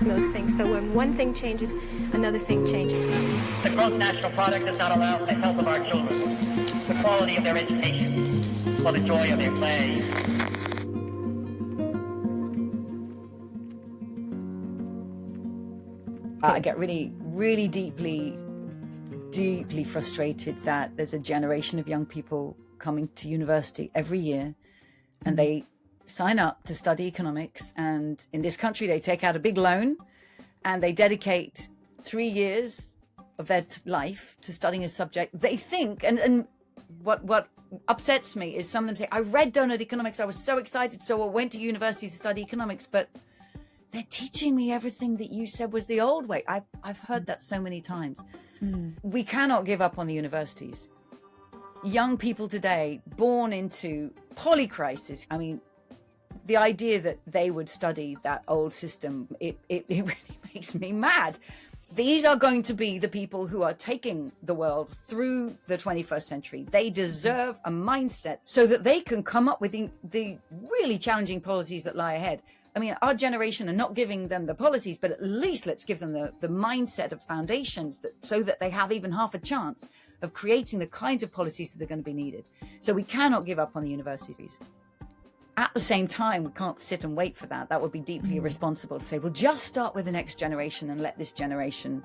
those things. So when one thing changes, another thing changes. The gross national product does not allow for the health of our children, the quality of their education, or the joy of their play. I get really, really deeply frustrated that there's a generation of young people coming to university every year and they sign up to study economics, and in this country they take out a big loan and they dedicate 3 years of their life to studying a subject they think, and what upsets me is some of them say, I read Doughnut Economics, I was so excited, so I went to university to study economics, but they're teaching me everything that you said was the old way. I've heard that so many times. We cannot give up on the universities. Young people today born into polycrisis, I mean, the idea that they would study that old system, it really makes me mad. These are going to be the people who are taking the world through the 21st century. They deserve a mindset so that they can come up with the really challenging policies that lie ahead. I mean, our generation are not giving them the policies, but at least let's give them the mindset of foundations so that they have even half a chance of creating the kinds of policies that are going to be needed. So we cannot give up on the universities. At the same time, we can't sit and wait for that. That would be deeply irresponsible to say, well, just start with the next generation and let this generation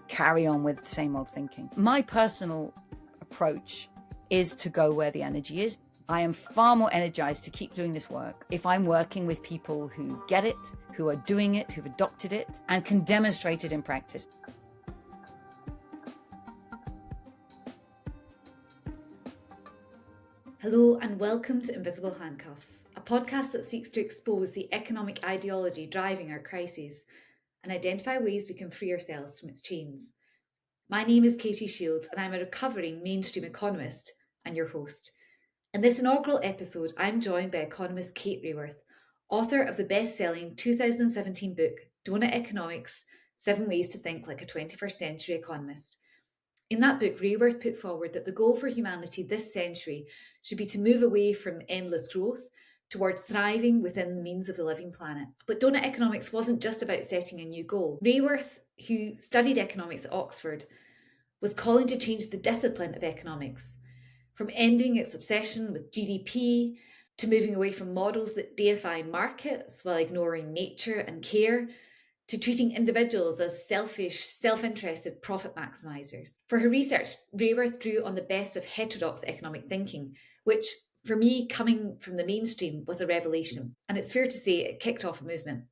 carry on with the same old thinking. My personal approach is to go where the energy is. I am far more energized to keep doing this work if I'm working with people who get it, who are doing it, who've adopted it, and can demonstrate it in practice. Hello and welcome to Invisible Handcuffs, a podcast that seeks to expose the economic ideology driving our crises and identify ways we can free ourselves from its chains. My name is Katy Shields and I'm a recovering mainstream economist and your host. In this inaugural episode, I'm joined by economist Kate Raworth, author of the best-selling 2017 book, Doughnut Economics, 7 Ways to Think Like a 21st Century Economist. In that book, Raworth put forward that the goal for humanity this century should be to move away from endless growth towards thriving within the means of the living planet. But Doughnut Economics wasn't just about setting a new goal. Raworth, who studied economics at Oxford, was calling to change the discipline of economics, from ending its obsession with GDP to moving away from models that deify markets while ignoring nature and care, to treating individuals as selfish, self-interested profit maximisers. For her research, Raworth drew on the best of heterodox economic thinking, which, for me, coming from the mainstream, was a revelation. And it's fair to say it kicked off a movement.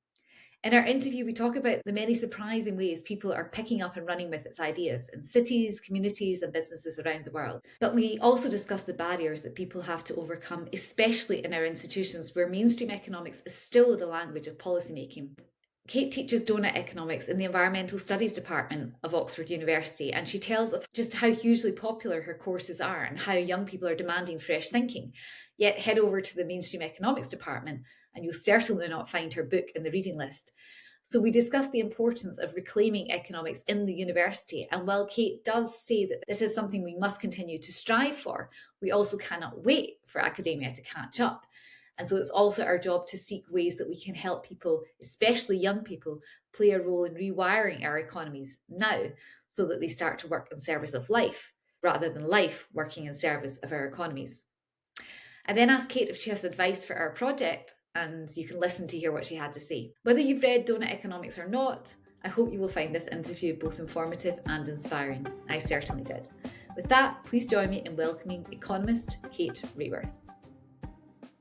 In our interview, we talk about the many surprising ways people are picking up and running with its ideas in cities, communities, and businesses around the world. But we also discuss the barriers that people have to overcome, especially in our institutions where mainstream economics is still the language of policymaking. Kate teaches Doughnut Economics in the Environmental Studies Department of Oxford University, and she tells of just how hugely popular her courses are and how young people are demanding fresh thinking. Yet head over to the Mainstream Economics Department and you'll certainly not find her book in the reading list. So we discuss the importance of reclaiming economics in the university, and while Kate does say that this is something we must continue to strive for, we also cannot wait for academia to catch up. And so it's also our job to seek ways that we can help people, especially young people, play a role in rewiring our economies now so that they start to work in service of life, rather than life working in service of our economies. I then asked Kate if she has advice for our project, and you can listen to hear what she had to say. Whether you've read Doughnut Economics or not, I hope you will find this interview both informative and inspiring. I certainly did. With that, please join me in welcoming economist Kate Raworth.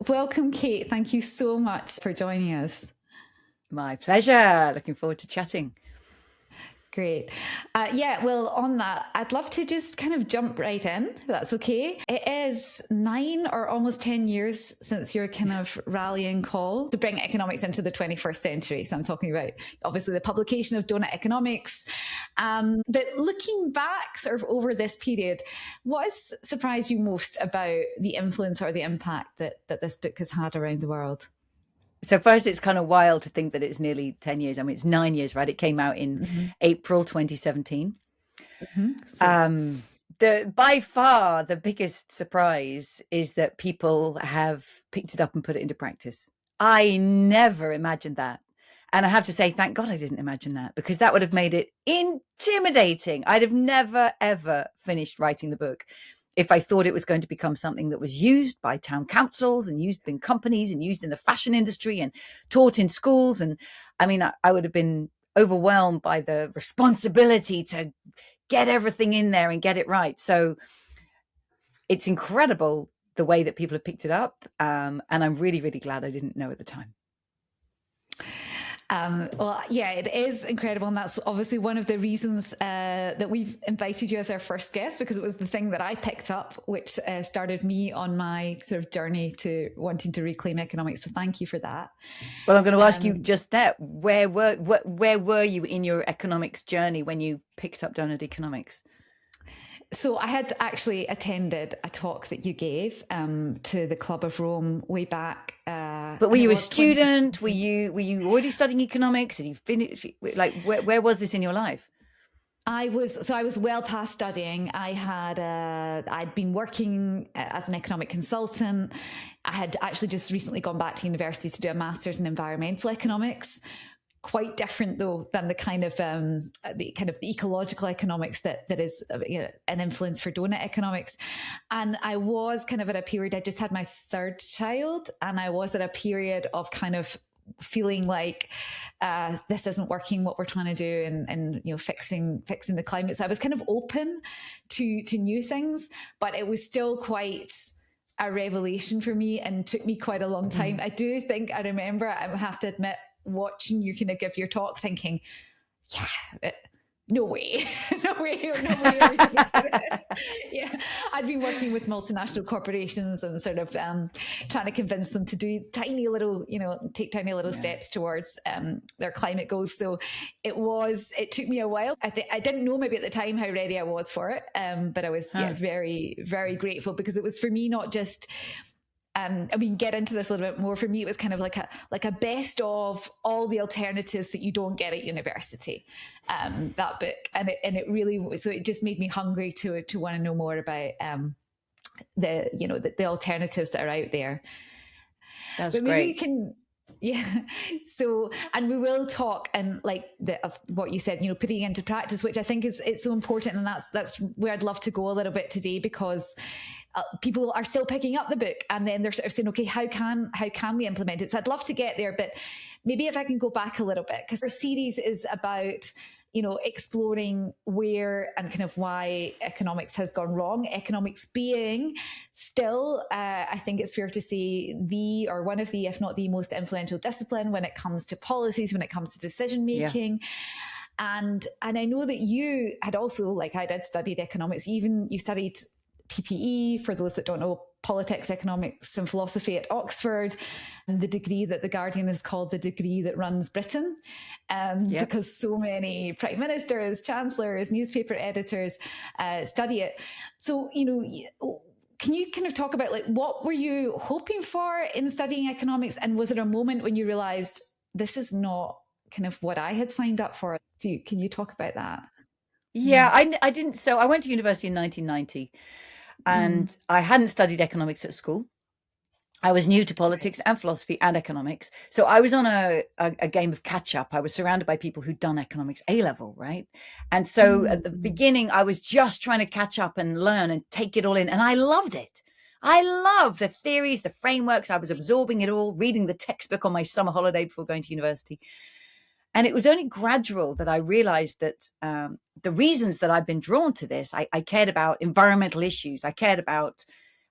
Welcome, Kate. Thank you so much for joining us. My pleasure. Looking forward to chatting. Great. Well, on that, I'd love to just kind of jump right in, if that's okay. It is 9 or almost 10 years since your kind of rallying call to bring economics into the 21st century. So I'm talking about, obviously, the publication of Doughnut Economics. But looking back sort of over this period, what has surprised you most about the influence or the impact that this book has had around the world? So first, it's kind of wild to think that it's nearly 10 years. I mean, it's 9 years, right? It came out in April 2017. By far, the biggest surprise is that people have picked it up and put it into practice. I never imagined that. And I have to say, thank God I didn't imagine that, because that would have made it intimidating. I'd have never, ever finished writing the book if I thought it was going to become something that was used by town councils and used in companies and used in the fashion industry and taught in schools. And I mean, I would have been overwhelmed by the responsibility to get everything in there and get it right. So it's incredible the way that people have picked it up. And I'm really, really glad I didn't know at the time. Well, yeah, it is incredible. And that's obviously one of the reasons that we've invited you as our first guest, because it was the thing that I picked up, which started me on my sort of journey to wanting to reclaim economics. So thank you for that. Well, I'm going to ask you just that. Where were you in your economics journey when you picked up Doughnut Economics? So I had actually attended a talk that you gave to the Club of Rome way back. But were you a student? Were you already studying economics? Had you finished? Like, where was this in your life? I was well past studying. I'd been working as an economic consultant. I had actually just recently gone back to university to do a master's in environmental economics. Quite different though than the kind of the ecological economics that is an influence for Doughnut Economics. And I was kind of at a period, I just had my third child, and I was at a period of kind of feeling like this isn't working, what we're trying to do, and fixing the climate. So I was kind of open to new things, but it was still quite a revelation for me and took me quite a long time. I do think I remember, I have to admit, watching you kind of give your talk thinking, no way are we going to do it. Yeah, I'd been working with multinational corporations and sort of trying to convince them to do tiny little steps towards their climate goals. So it took me a while. I didn't know maybe at the time how ready I was for it, but I was very, very grateful, because it was for me not just get into this a little bit more. For me, it was kind of like a best of all the alternatives that you don't get at university. That book, and it really, so it just made me hungry to want to know more about the alternatives that are out there. That's but great. Maybe you can. Yeah. So, and we will talk and of what you said, putting it into practice, which I think it's so important. And that's where I'd love to go a little bit today, because people are still picking up the book and then they're sort of saying, okay, how can we implement it? So I'd love to get there, but maybe if I can go back a little bit, because our series is about exploring where and kind of why economics has gone wrong. Economics being still, I think it's fair to say, one of the, if not the most influential discipline when it comes to policies, when it comes to decision making. Yeah. And I know that you had also, like I did, studied economics. You studied PPE, for those that don't know, politics, economics and philosophy at Oxford, and the degree that The Guardian has called the degree that runs Britain, because so many prime ministers, chancellors, newspaper editors study it. So, can you kind of talk about what were you hoping for in studying economics? And was there a moment when you realized this is not kind of what I had signed up for? Can you talk about that? Yeah, I didn't. So I went to university in 1990. And I hadn't studied economics at school. I was new to politics and philosophy and economics. So I was on a game of catch up. I was surrounded by people who'd done economics A-level, right? And so at the beginning, I was just trying to catch up and learn and take it all in. And I loved it. I loved the theories, the frameworks. I was absorbing it all, reading the textbook on my summer holiday before going to university. And it was only gradual that I realized that the reasons that I've been drawn to this, I cared about environmental issues. I cared about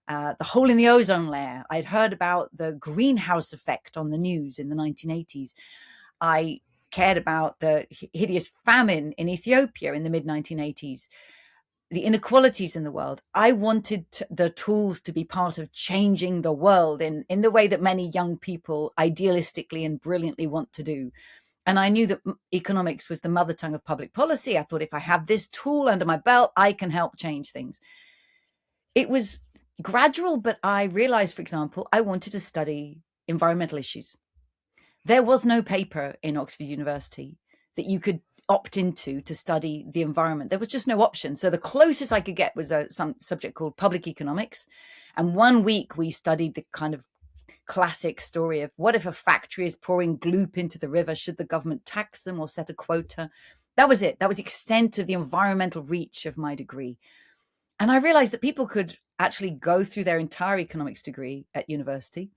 the hole in the ozone layer. I'd heard about the greenhouse effect on the news in the 1980s. I cared about the hideous famine in Ethiopia in the mid-1980s, the inequalities in the world. I wanted the tools to be part of changing the world in the way that many young people idealistically and brilliantly want to do. And I knew that economics was the mother tongue of public policy. I thought, if I have this tool under my belt, I can help change things. It was gradual, but I realized, for example, I wanted to study environmental issues. There was no paper in Oxford University that you could opt into to study the environment. There was just no option. So the closest I could get was some subject called public economics. And 1 week we studied the kind of classic story of what if a factory is pouring gloop into the river? Should the government tax them or set a quota? That was it. That was the extent of the environmental reach of my degree. And I realized that people could actually go through their entire economics degree at university,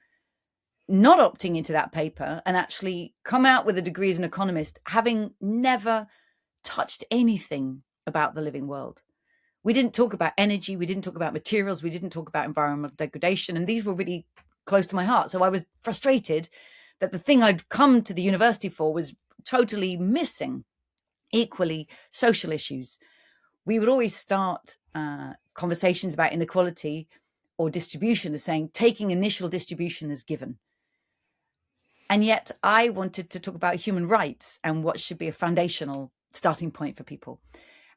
not opting into that paper, and actually come out with a degree as an economist, having never touched anything about the living world. We didn't talk about energy. We didn't talk about materials. We didn't talk about environmental degradation. And these were really close to my heart. So I was frustrated that the thing I'd come to the university for was totally missing. Equally, social issues. We would always start conversations about inequality or distribution as saying, taking initial distribution as given. And yet I wanted to talk about human rights and what should be a foundational starting point for people.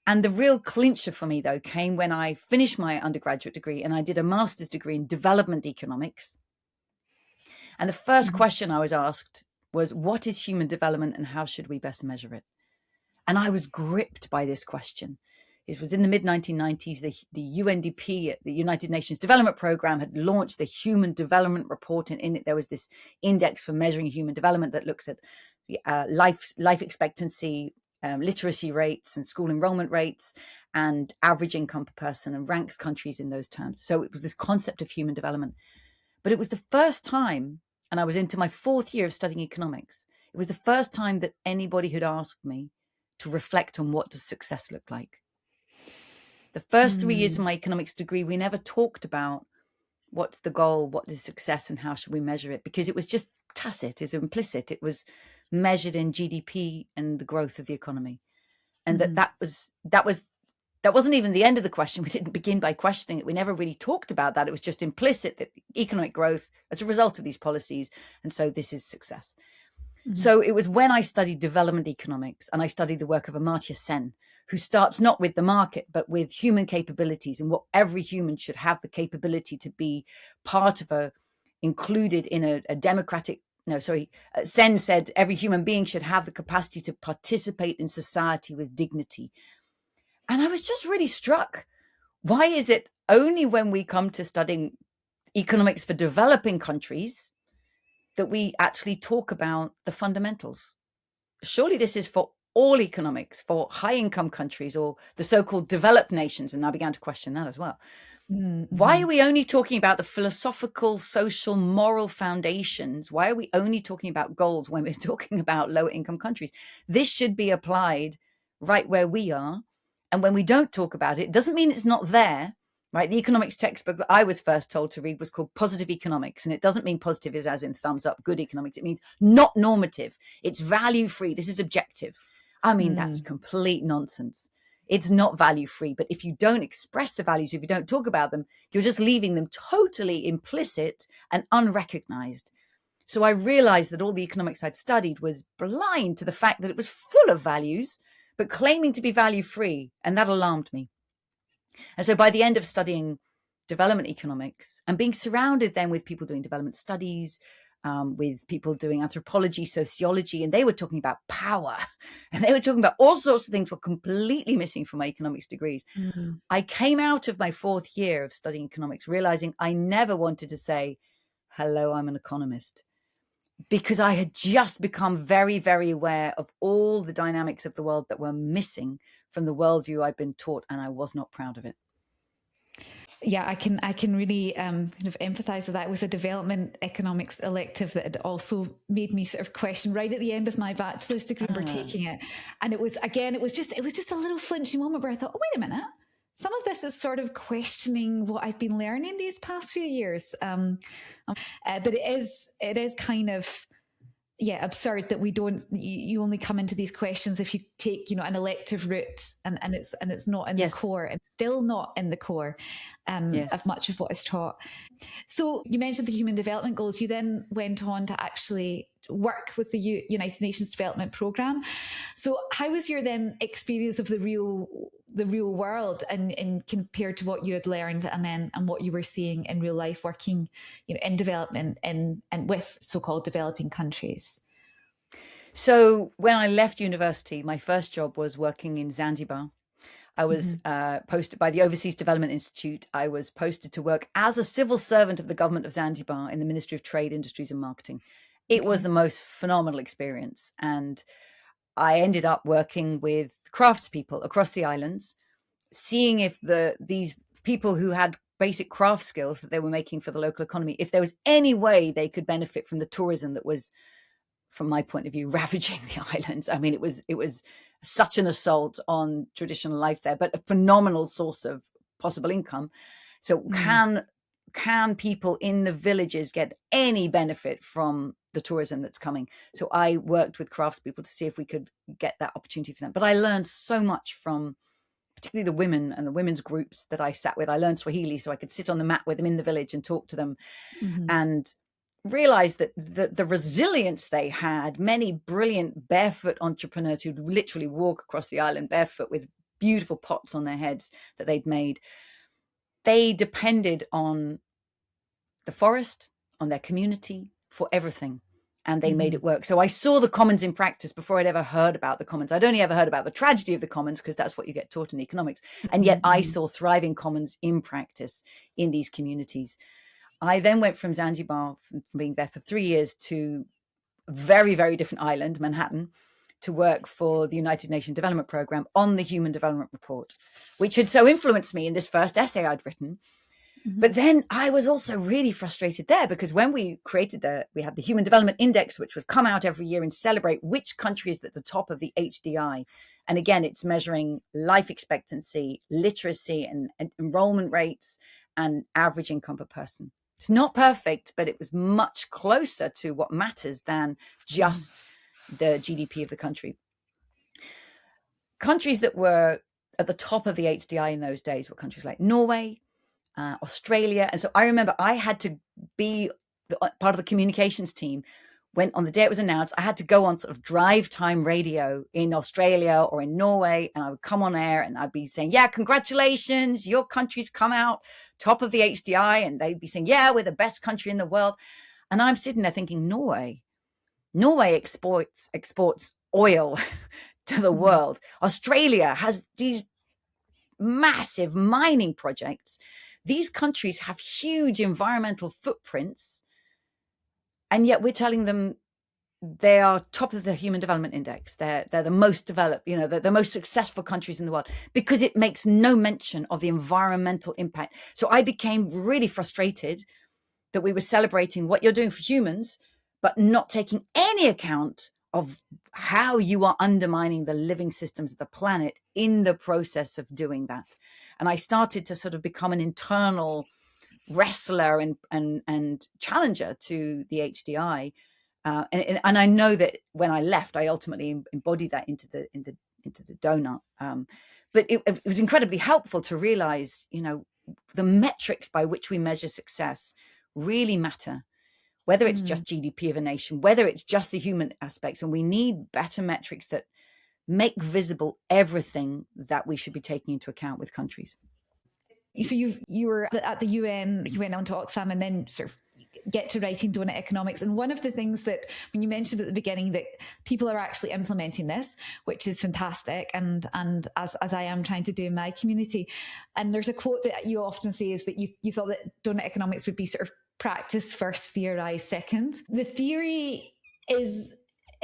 And the real clincher for me, though, came when I finished my undergraduate degree and I did a master's degree in development economics. And the first question I was asked was, what is human development and how should we best measure it? And I was gripped by this question. It was in the mid-1990s, the UNDP, the United Nations Development Programme, had launched the Human Development Report. And in it, there was this index for measuring human development that looks at the life expectancy, literacy rates and school enrollment rates and average income per person, and ranks countries in those terms. So it was this concept of human development. But it was the first time, and I was into my 4th year of studying economics, it was the first time that anybody had asked me to reflect on what does success look like. The first 3 years of my economics degree, we never talked about what's the goal, what is success, and how should we measure it, because it was just tacit, it's implicit. It was measured in GDP and the growth of the economy. And that wasn't even the end of the question. We didn't begin by questioning it. We never really talked about that. It was just implicit that economic growth as a result of these policies. And so this is success. So it was when I studied development economics and I studied the work of Amartya Sen, who starts not with the market, but with human capabilities and what every human should have the capability to be part of included in a democratic, Sen said every human being should have the capacity to participate in society with dignity. And I was just really struck. Why is it only when we come to studying economics for developing countries that we actually talk about the fundamentals? Surely this is for all economics, for high income countries or the so-called developed nations. And I began to question that as well. Why are we only talking about the philosophical, social, moral foundations? Why are we only talking about goals when we're talking about lower income countries? This should be applied right where we are. And when we don't talk about it, it doesn't mean it's not there. Right, the economics textbook that I was first told to read was called Positive Economics. And it doesn't mean positive is as in thumbs up, good economics. It means not normative. It's value free. This is objective. I mean, that's complete nonsense. It's not value free. But if you don't express the values, if you don't talk about them, you're just leaving them totally implicit and unrecognized. So I realized that all the economics I'd studied was blind to the fact that it was full of values, but claiming to be value free. And that alarmed me. And so by the end of studying development economics and being surrounded then with people doing development studies, with people doing anthropology, sociology, and they were talking about power and they were talking about all sorts of things were completely missing from my economics degrees. I came out of my 4th year of studying economics realizing I never wanted to say, hello, I'm an economist, because I had just become very, very aware of all the dynamics of the world that were missing from the worldview I've been taught, and I was not proud of it. Yeah, I can really kind of empathize with that. It was a development economics elective that had also made me sort of question right at the end of my bachelor's degree. We're taking it, and it was just a little flinching moment where I thought, oh, wait a minute, some of this is sort of questioning what I've been learning these past few years. But it is kind of absurd that you only come into these questions if you take an elective route and it's not in the core. It's still not in the core of much of what is taught. So you mentioned the human development goals. You then went on to actually work with the United Nations Development Programme. So how was your then experience of the real world and compared to what you had learned and what you were seeing in real life working in development and with so-called developing countries? So when I left university, my first job was working in Zanzibar. I was posted by the Overseas Development Institute. I was posted to work as a civil servant of the government of Zanzibar in the Ministry of Trade, Industries and Marketing. It was the most phenomenal experience. And I ended up working with craftspeople across the islands, seeing if these people who had basic craft skills that they were making for the local economy, if there was any way they could benefit from the tourism that was, from my point of view, ravaging the islands. I mean, it was such an assault on traditional life there, but a phenomenal source of possible income. So can people in the villages get any benefit from the tourism that's coming? So I worked with craftspeople to see if we could get that opportunity for them. But I learned so much from particularly the women and the women's groups that I sat with. I learned Swahili so I could sit on the mat with them in the village and talk to them and realized that the resilience they had. Many brilliant barefoot entrepreneurs who'd literally walk across the island barefoot with beautiful pots on their heads that they'd made. They depended on the forest, on their community for everything. And they made it work. So I saw the commons in practice before I'd ever heard about the commons. I'd only ever heard about the tragedy of the commons because that's what you get taught in economics. And yet I saw thriving commons in practice in these communities. I then went from Zanzibar, from being there for 3 years, to a very, very different island, Manhattan, to work for the United Nations Development Programme on the Human Development Report, which had so influenced me in this first essay I'd written. But then I was also really frustrated there because when we created we had the Human Development Index, which would come out every year and celebrate which country is at the top of the HDI. And again, it's measuring life expectancy, literacy and enrollment rates and average income per person. It's not perfect, but it was much closer to what matters than just the GDP of the country. Countries that were at the top of the HDI in those days were countries like Norway, Australia. And so I remember I had to be part of the communications team when on the day it was announced, I had to go on sort of drive time radio in Australia or in Norway. And I would come on air and I'd be saying, yeah, congratulations, your country's come out top of the HDI. And they'd be saying, yeah, we're the best country in the world. And I'm sitting there thinking, Norway exports oil to the world. Australia has these massive mining projects. These countries have huge environmental footprints, and yet we're telling them they are top of the Human Development Index. They're the most developed, they're the most successful countries in the world because it makes no mention of the environmental impact. So I became really frustrated that we were celebrating what you're doing for humans, but not taking any account of how you are undermining the living systems of the planet in the process of doing that. And I started to sort of become an internal wrestler and challenger to the HDI. And I know that when I left, I ultimately embodied that into the donut. But it was incredibly helpful to realize, the metrics by which we measure success really matter. Whether it's just GDP of a nation, whether it's just the human aspects, and we need better metrics that make visible everything that we should be taking into account with countries. So you were at the UN, you went on to Oxfam and then sort of get to writing Doughnut Economics. And one of the things that, when you mentioned at the beginning that people are actually implementing this, which is fantastic, and as I am trying to do in my community. And there's a quote that you often say is that you thought that Doughnut Economics would be sort of practice first, theorize second. The theory is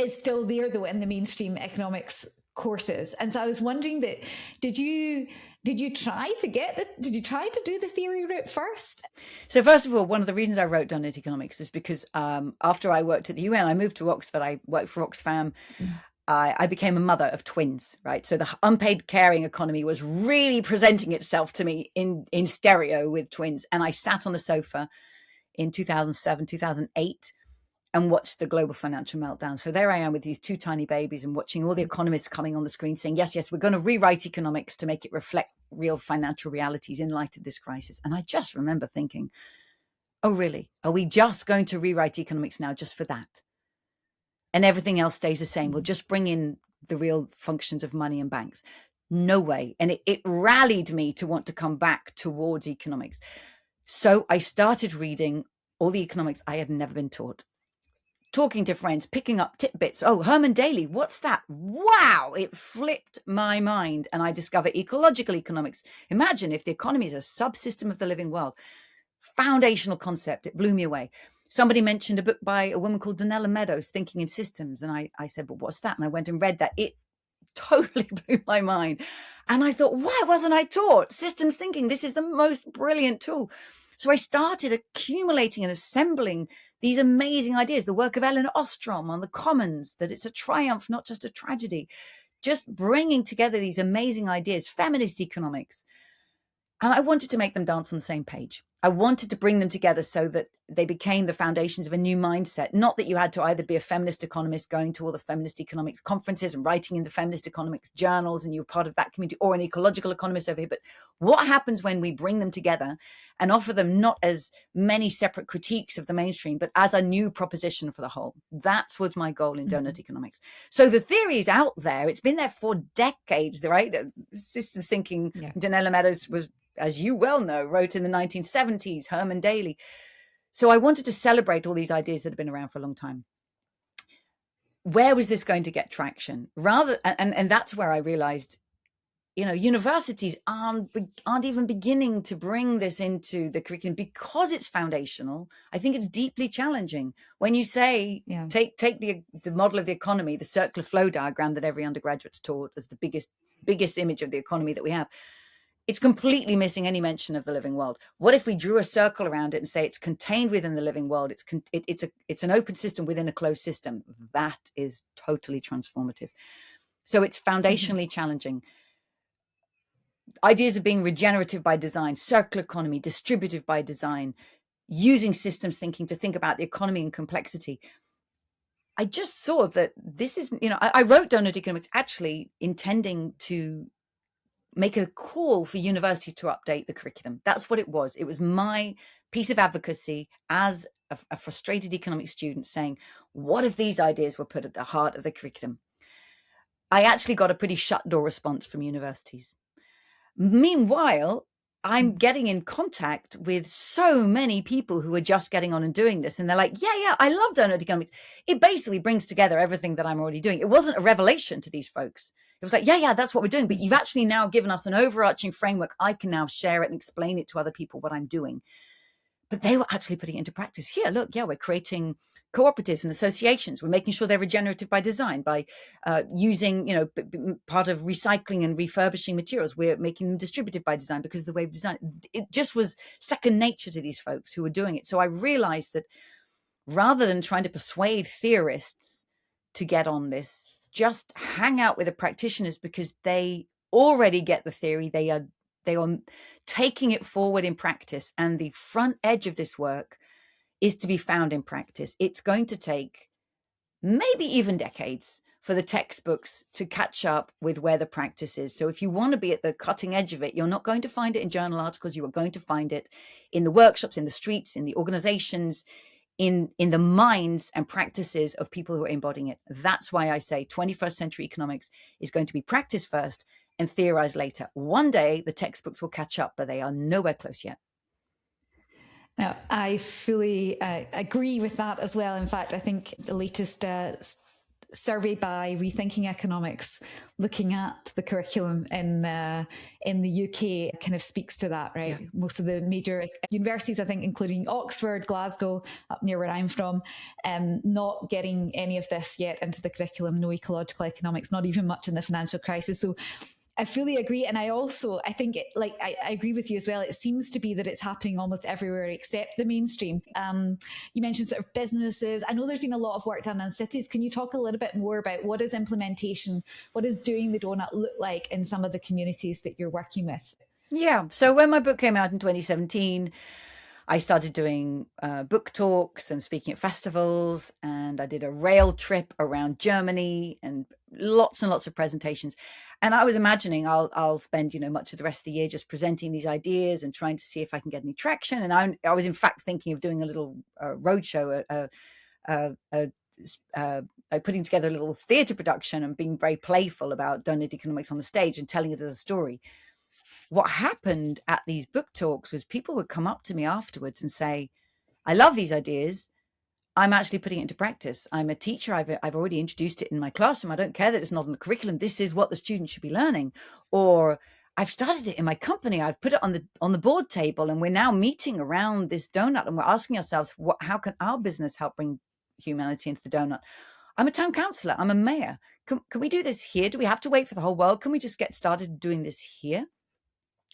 still there though in the mainstream economics courses. And so I was wondering that did you try to do the theory route first? So first of all, one of the reasons I wrote Doughnut Economics is because after I worked at the UN, I moved to Oxford. I worked for Oxfam. I became a mother of twins, right? So the unpaid caring economy was really presenting itself to me in stereo with twins. And I sat on the sofa in 2007, 2008, and watched the global financial meltdown. So there I am with these two tiny babies and watching all the economists coming on the screen saying, yes, we're going to rewrite economics to make it reflect real financial realities in light of this crisis. And I just remember thinking, oh, really? Are we just going to rewrite economics now just for that? And everything else stays the same. We'll just bring in the real functions of money and banks. No way. And it rallied me to want to come back towards economics. So I started reading all the economics I had never been taught. talking to friends, picking up tidbits. Oh, Herman Daly, what's that? Wow, it flipped my mind. And I discovered ecological economics. Imagine if the economy is a subsystem of the living world. Foundational concept. It blew me away. Somebody mentioned a book by a woman called Donella Meadows, Thinking in Systems. And I said, but what's that? And I went and read that. It totally blew my mind. And I thought, why wasn't I taught systems thinking? This is the most brilliant tool. So I started accumulating and assembling these amazing ideas, the work of Elinor Ostrom on the commons, that it's a triumph, not just a tragedy, just bringing together these amazing ideas, feminist economics. And I wanted to make them dance on the same page. I wanted to bring them together so that they became the foundations of a new mindset. Not that you had to either be a feminist economist going to all the feminist economics conferences and writing in the feminist economics journals and you're part of that community, or an ecological economist over here. But what happens when we bring them together and offer them not as many separate critiques of the mainstream, but as a new proposition for the whole? That's was my goal in Doughnut Economics. So the theory is out there. It's been there for decades, right? Systems thinking. Yeah. Donella Meadows was, as you well know, wrote in the 1970s, Herman Daly. So I wanted to celebrate all these ideas that have been around for a long time. Where was this going to get traction? And that's where I realized, universities aren't even beginning to bring this into the curriculum because it's foundational. I think it's deeply challenging. When you say, take the model of the economy, the circular flow diagram that every undergraduate's taught as the biggest image of the economy that we have, it's completely missing any mention of the living world. What if we drew a circle around it and say it's contained within the living world? It's an open system within a closed system. That is totally transformative. So it's foundationally challenging. Ideas of being regenerative by design, circular economy, distributive by design, using systems thinking to think about the economy and complexity. I just saw that this is, I wrote Doughnut Economics actually intending to make a call for university to update the curriculum. That's what it was. It was my piece of advocacy as a frustrated economics student saying, what if these ideas were put at the heart of the curriculum? I actually got a pretty shut door response from universities. Meanwhile, I'm getting in contact with so many people who are just getting on and doing this. And they're like, yeah, I love Doughnut Economics. It basically brings together everything that I'm already doing. It wasn't a revelation to these folks. It was like, yeah, that's what we're doing. But you've actually now given us an overarching framework. I can now share it and explain it to other people what I'm doing. But they were actually putting it into practice. Here, look, we're creating cooperatives and associations. We're making sure they're regenerative by design, by using, part of recycling and refurbishing materials. We're making them distributive by design because of the way we design it. It just was second nature to these folks who were doing it. So I realized that rather than trying to persuade theorists to get on this, just hang out with the practitioners because they already get the theory. They are taking it forward in practice. And the front edge of this work is to be found in practice. It's going to take maybe even decades for the textbooks to catch up with where the practice is. So if you want to be at the cutting edge of it, you're not going to find it in journal articles. You are going to find it in the workshops, in the streets, in the organizations, in the minds and practices of people who are embodying it. That's why I say 21st century economics is going to be practice first and theorize later. One day the textbooks will catch up, but they are nowhere close yet. Now, I fully agree with that as well. In fact, I think the latest survey by Rethinking Economics, looking at the curriculum in the UK, kind of speaks to that, right? Yeah. Most of the major universities, I think, including Oxford, Glasgow, up near where I'm from, not getting any of this yet into the curriculum. No ecological economics, not even much in the financial crisis. So I fully agree. And I think, I agree with you as well. It seems to be that it's happening almost everywhere except the mainstream. You mentioned sort of businesses. I know there's been a lot of work done on cities. Can you talk a little bit more about what is implementation? What is doing the donut look like in some of the communities that you're working with? Yeah. So when my book came out in 2017, I started doing book talks and speaking at festivals, and I did a rail trip around Germany and lots of presentations. And I was imagining I'll spend, much of the rest of the year just presenting these ideas and trying to see if I can get any traction. And I was in fact thinking of doing a little roadshow, putting together a little theatre production and being very playful about Doughnut Economics on the stage and telling it as a story. What happened at these book talks was people would come up to me afterwards and say, I love these ideas. I'm actually putting it into practice. I'm a teacher. I've already introduced it in my classroom. I don't care that it's not on the curriculum. This is what the students should be learning. Or I've started it in my company. I've put it on the board table, and we're now meeting around this donut, and we're asking ourselves, how can our business help bring humanity into the donut? I'm a town councillor. I'm a mayor. Can we do this here? Do we have to wait for the whole world? Can we just get started doing this here?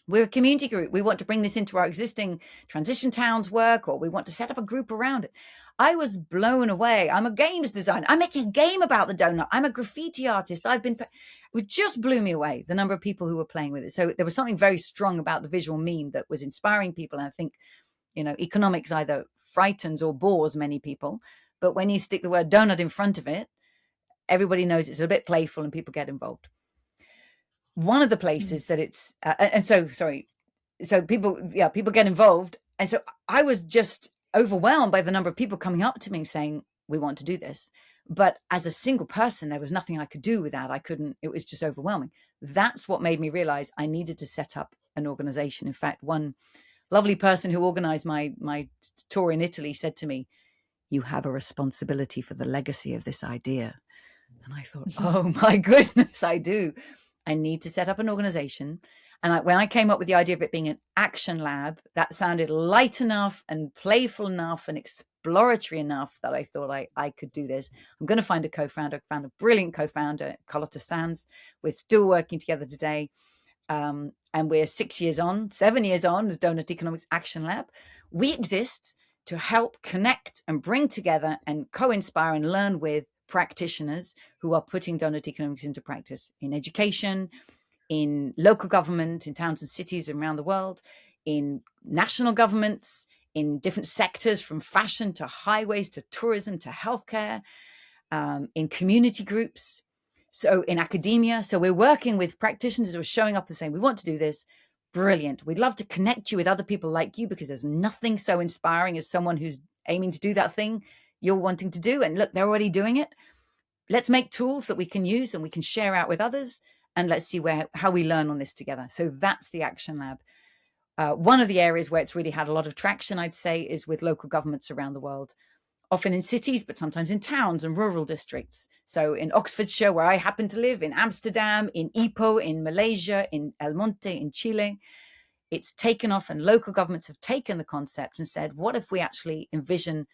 We're a community group. We want to bring this into our existing transition towns work, or we want to set up a group around it. I was blown away. I'm a games designer. I'm making a game about the donut. I'm a graffiti artist. It just blew me away, the number of people who were playing with it. So there was something very strong about the visual meme that was inspiring people. And I think, economics either frightens or bores many people. But when you stick the word donut in front of it, everybody knows it's a bit playful and people get involved. One of the places that it's, so people get involved. And so I was just overwhelmed by the number of people coming up to me saying, we want to do this. But as a single person, there was nothing I could do with that. It was just overwhelming. That's what made me realize I needed to set up an organization. In fact, one lovely person who organized my tour in Italy said to me, you have a responsibility for the legacy of this idea. And I thought, oh my goodness, I do. I need to set up an organization. And when I came up with the idea of it being an action lab, that sounded light enough and playful enough and exploratory enough that I thought I could do this. I'm going to find a co-founder. I found a brilliant co-founder, Carlotta Sands. We're still working together today. And we're 7 years on as Doughnut Economics Action Lab. We exist to help connect and bring together and co-inspire and learn with practitioners who are putting Doughnut Economics into practice in education, in local government, in towns and cities around the world, in national governments, in different sectors from fashion to highways to tourism to healthcare, in community groups, so in academia. So we're working with practitioners who are showing up and saying, we want to do this. Brilliant. We'd love to connect you with other people like you, because there's nothing so inspiring as someone who's aiming to do that thing you're wanting to do. And look, they're already doing it. Let's make tools that we can use and we can share out with others. And let's see how we learn on this together. So that's the Action Lab. One of the areas where it's really had a lot of traction, I'd say, is with local governments around the world, often in cities, but sometimes in towns and rural districts. So in Oxfordshire, where I happen to live, in Amsterdam, in Ipoh, in Malaysia, in 𝘋𝘦𝘯𝘵 in Chile, it's taken off, and local governments have taken the concept and said, what if we actually envision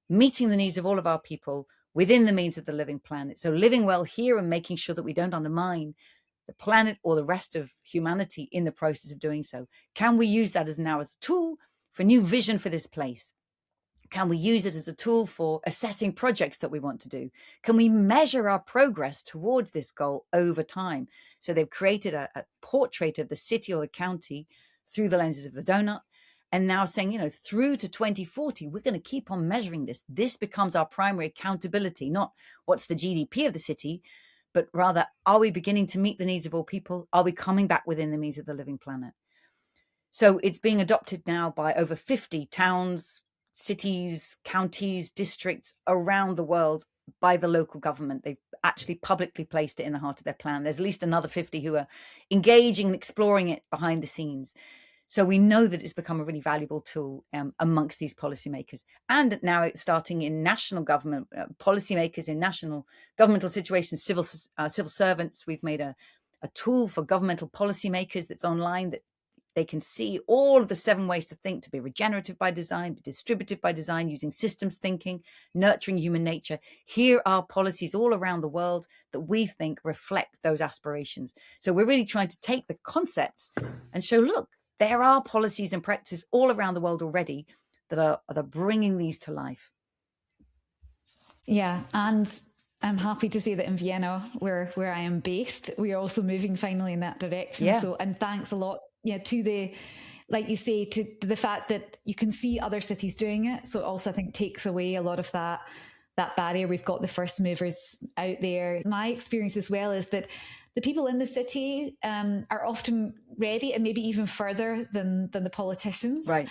meeting the needs of all of our people within the means of the living planet? So living well here and making sure that we don't undermine the planet or the rest of humanity in the process of doing so. Can we use that as a tool for new vision for this place? Can we use it as a tool for assessing projects that we want to do? Can we measure our progress towards this goal over time? So they've created a portrait of the city or the county through the lenses of the donut, and now saying, through to 2040, we're going to keep on measuring this. This becomes our primary accountability, not what's the GDP of the city, but rather, are we beginning to meet the needs of all people? Are we coming back within the means of the living planet? So it's being adopted now by over 50 towns, cities, counties, districts around the world by the local government. They've actually publicly placed it in the heart of their plan. There's at least another 50 who are engaging and exploring it behind the scenes. So we know that it's become a really valuable tool amongst these policymakers. And now it's starting in national government, policymakers in national governmental situations, civil servants. We've made a tool for governmental policymakers that's online, that they can see all of the 7 ways to think, to be regenerative by design, be distributive by design, using systems thinking, nurturing human nature. Here are policies all around the world that we think reflect those aspirations. So we're really trying to take the concepts and show, look, there are policies and practices all around the world already that are bringing these to life. Yeah, and I'm happy to say that in Vienna, where I am based, we are also moving finally in that direction. Yeah. So, and thanks a lot, to the, like you say, to the fact that you can see other cities doing it. So it also, I think, takes away a lot of that barrier. We've got the first movers out there. My experience as well is that the people in the city are often ready, and maybe even further than the politicians. Right.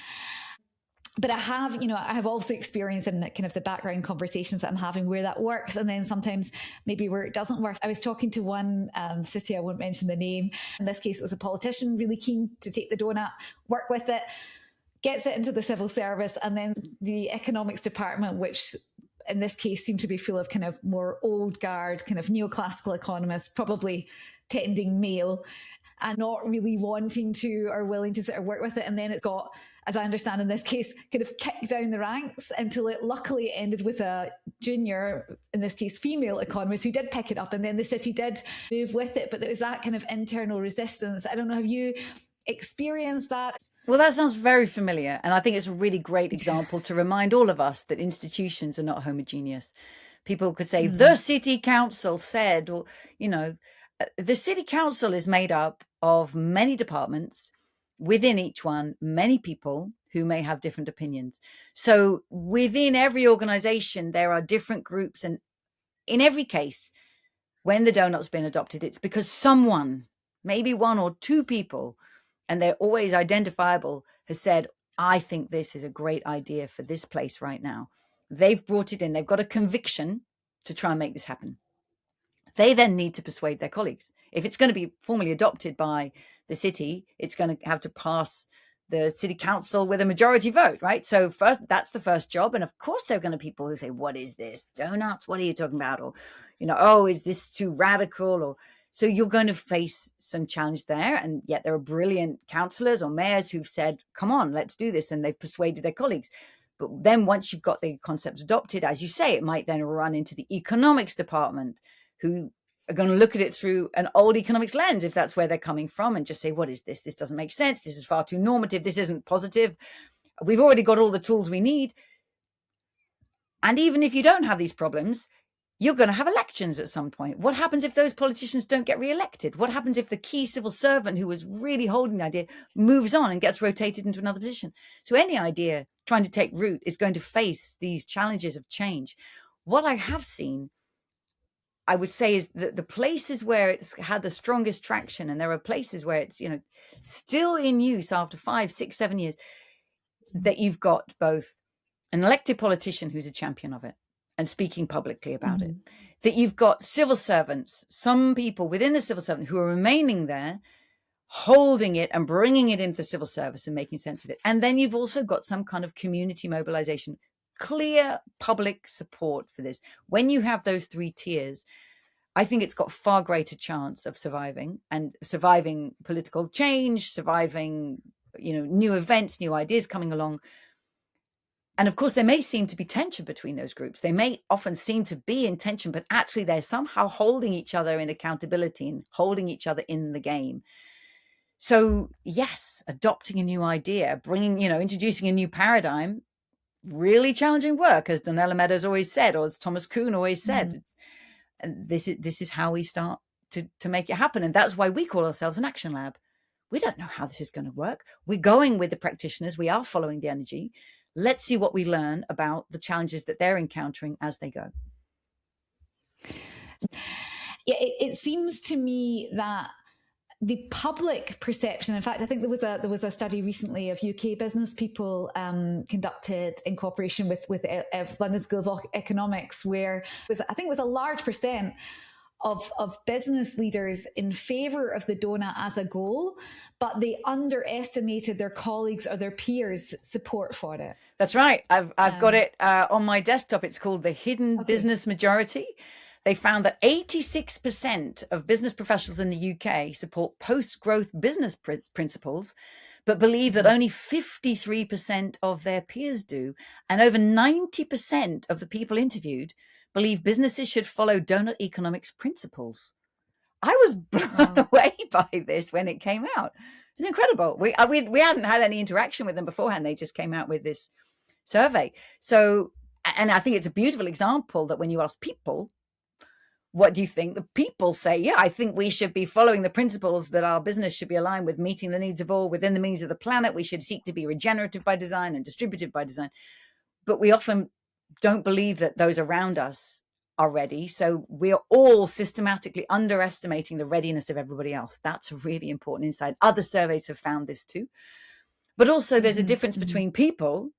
But I have also experienced in kind of the background conversations that I'm having where that works, and then sometimes maybe where it doesn't work. I was talking to one city, I won't mention the name. In this case, it was a politician really keen to take the donut, work with it, gets it into the civil service, and then the economics department, which in this case seemed to be full of kind of more old guard, kind of neoclassical economists, probably tending male, and not really wanting to or willing to sort of work with it. And then it's got, as I understand in this case, kind of kicked down the ranks until it luckily ended with a junior, in this case female economist, who did pick it up, and then the city did move with it. But there was that kind of internal resistance. I don't know, have you experienced that? Well, that sounds very familiar. And I think it's a really great example to remind all of us that institutions are not homogeneous. People could say, the city council said, or, you know, the city council is made up of many departments, within each one, many people who may have different opinions. So within every organization, there are different groups. And in every case, when the donut's been adopted, it's because someone, maybe one or two people, and they're always identifiable, has said, I think this is a great idea for this place right now. They've brought it in. They've got a conviction to try and make this happen. They then need to persuade their colleagues. If it's going to be formally adopted by the city, it's going to have to pass the city council with a majority vote, right? So first, that's the first job. And of course, there are going to be people who say, what is this? Donuts? What are you talking about? Or, you know, oh, is this too radical? Or so you're going to face some challenge there. And yet there are brilliant councillors or mayors who've said, come on, let's do this. And they've persuaded their colleagues. But then once you've got the concepts adopted, as you say, it might then run into the economics department, who are going to look at it through an old economics lens, if that's where they're coming from, and just say, what is this? This doesn't make sense. This is far too normative. This isn't positive. We've already got all the tools we need. And even if you don't have these problems, you're going to have elections at some point. What happens if those politicians don't get re-elected? What happens if the key civil servant who was really holding the idea moves on and gets rotated into another position? So any idea trying to take root is going to face these challenges of change. What I have seen, I would say, is that the places where it's had the strongest traction, and there are places where it's, you know, still in use after 5, 6, 7 years, that you've got both an elected politician who's a champion of it and speaking publicly about it, that you've got civil servants, some people within the civil servant who are remaining there, holding it and bringing it into the civil service and making sense of it. And then you've also got some kind of community mobilization, clear public support for this. When you have those three tiers, I think it's got far greater chance of surviving, and surviving political change, surviving, you know, new events, new ideas coming along. And of course, there may seem to be tension between those groups. They may often seem to be in tension, but actually they're somehow holding each other in accountability and holding each other in the game. So yes, adopting a new idea, bringing, you know, introducing a new paradigm, really challenging work, as Doughnut Economics always said, or as Thomas Kuhn always said. And this is how we start to make it happen. And that's why we call ourselves an action lab. We don't know how this is going to work. We're going with the practitioners. We are following the energy. Let's see what we learn about the challenges that they're encountering as they go. Yeah, it seems to me that the public perception, in fact, I think there was a study recently of UK business people conducted in cooperation with London School of Economics, where I think it was a large percent of business leaders in favour of the donut as a goal, but they underestimated their colleagues or their peers' support for it. That's right. I've got it on my desktop. It's called the Hidden Business Majority. They found that 86% of business professionals in the UK support post-growth business principles, but believe that only 53% of their peers do. And over 90% of the people interviewed believe businesses should follow Doughnut Economics principles. I was blown away by this when it came out. It's incredible. We hadn't had any interaction with them beforehand. They just came out with this survey. So, and I think it's a beautiful example that when you ask people, what do you think? The people say, yeah, I think we should be following the principles that our business should be aligned with, meeting the needs of all within the means of the planet. We should seek to be regenerative by design and distributive by design. But we often don't believe that those around us are ready. So we're all systematically underestimating the readiness of everybody else. That's a really important insight. Other surveys have found this too. But also there's a difference between people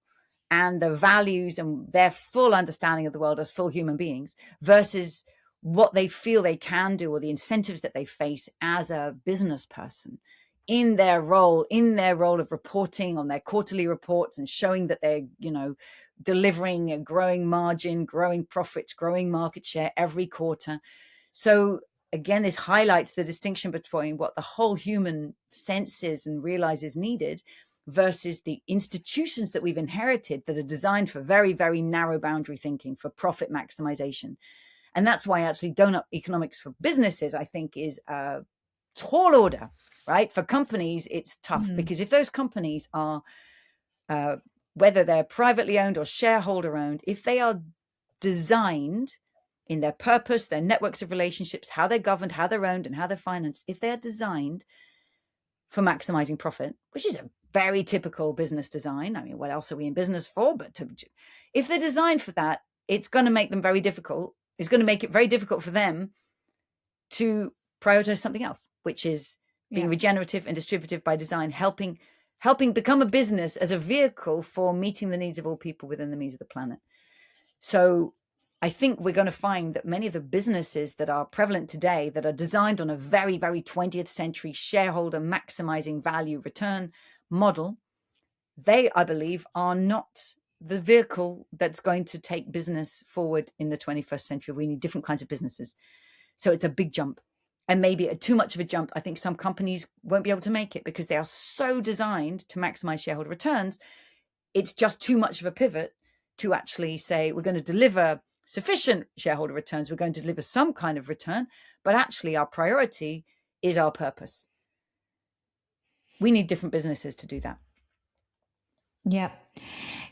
and the values and their full understanding of the world as full human beings versus what they feel they can do or the incentives that they face as a business person. in their role of reporting on their quarterly reports and showing that they're, delivering a growing margin, growing profits, growing market share every quarter. So again, this highlights the distinction between what the whole human senses and realize is needed versus the institutions that we've inherited that are designed for very, very narrow boundary thinking, for profit maximization. And that's why actually Doughnut Economics for businesses, I think, is a tall order, right? For companies, it's tough because if those companies are, whether they're privately owned or shareholder owned, if they are designed in their purpose, their networks of relationships, how they're governed, how they're owned, and how they're financed, if they're designed for maximizing profit, which is a very typical business design. I mean, what else are we in business for? But if they're designed for that, it's going to make them very difficult. It's going to make it very difficult for them to prioritize something else, which is being regenerative and distributive by design, helping become a business as a vehicle for meeting the needs of all people within the means of the planet. So I think we're going to find that many of the businesses that are prevalent today, that are designed on a very, very 20th century shareholder maximizing value return model, they, I believe, are not the vehicle that's going to take business forward in the 21st century. We need different kinds of businesses. So it's a big jump, and maybe too much of a jump. I think some companies won't be able to make it because they are so designed to maximize shareholder returns. It's just too much of a pivot to actually say we're going to deliver sufficient shareholder returns. We're going to deliver some kind of return, but actually our priority is our purpose. We need different businesses to do that. Yeah.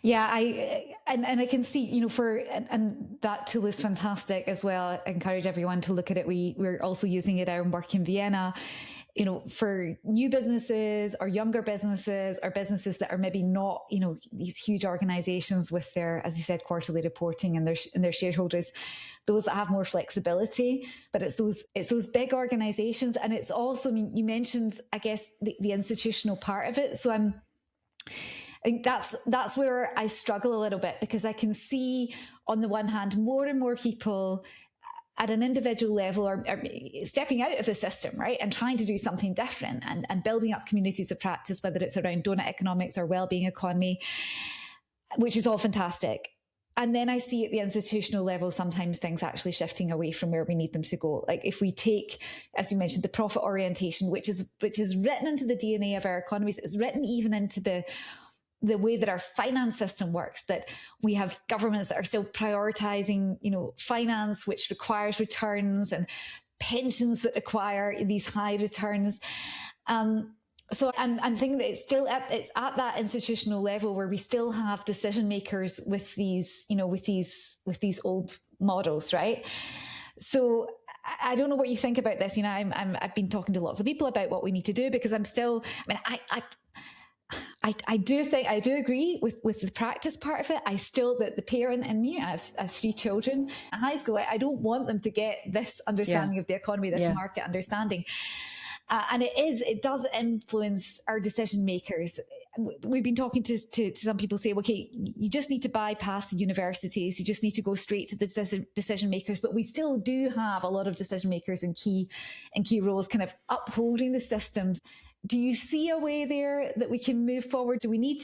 Yeah, I can see, and that tool is fantastic as well. I encourage everyone to look at it. We're also using it at our work in Vienna, for new businesses or younger businesses or businesses that are maybe not, these huge organizations with their, as you said, quarterly reporting and their shareholders, those that have more flexibility. But it's those big organizations. And it's also, you mentioned, I guess, the institutional part of it. So I think that's where I struggle a little bit, because I can see on the one hand more and more people at an individual level are stepping out of the system, right, and trying to do something different and building up communities of practice, whether it's around Doughnut Economics or wellbeing economy, which is all fantastic. And then I see at the institutional level sometimes things actually shifting away from where we need them to go. Like if we take, as you mentioned, the profit orientation, which is written into the DNA of our economies, it's written even into the way that our finance system works, that we have governments that are still prioritizing, finance, which requires returns, and pensions that require these high returns. So I'm thinking that it's at that institutional level where we still have decision makers with these, with these old models, right? So I don't know what you think about this. I've been talking to lots of people about what we need to do, because I'm still, I do agree with the practice part of it. The parent in me, I have 3 children. At high school, I don't want them to get this understanding of the economy, this market understanding. And it does influence our decision makers. We've been talking to some people say, okay, you just need to bypass the universities. You just need to go straight to the decision makers. But we still do have a lot of decision makers in key roles, kind of upholding the systems. Do you see a way there that we can move forward? Do we need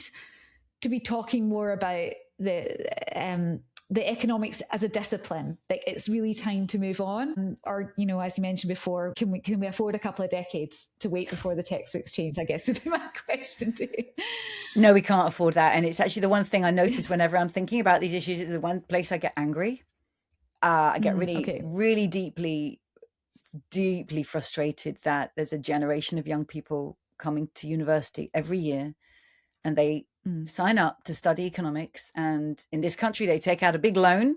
to be talking more about the economics as a discipline? Like it's really time to move on, or as you mentioned before, can we afford a couple of decades to wait before the textbooks change? I guess would be my question to you. No, we can't afford that, and it's actually the one thing I notice whenever I'm thinking about these issues. Is the one place I get angry. I get really deeply frustrated that there's a generation of young people coming to university every year, and they sign up to study economics, and in this country they take out a big loan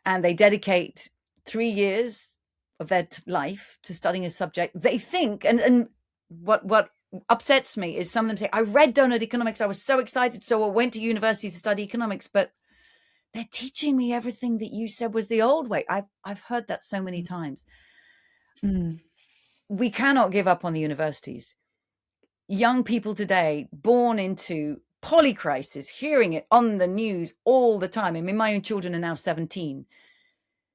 and they dedicate 3 years of their life to studying a subject they think, and what upsets me is some of them say, I read Doughnut Economics, I was so excited, so I went to university to study economics, but they're teaching me everything that you said was the old way. I've heard that so many times. We cannot give up on the universities. Young people today born into polycrisis, hearing it on the news all the time. I mean, my own children are now 17.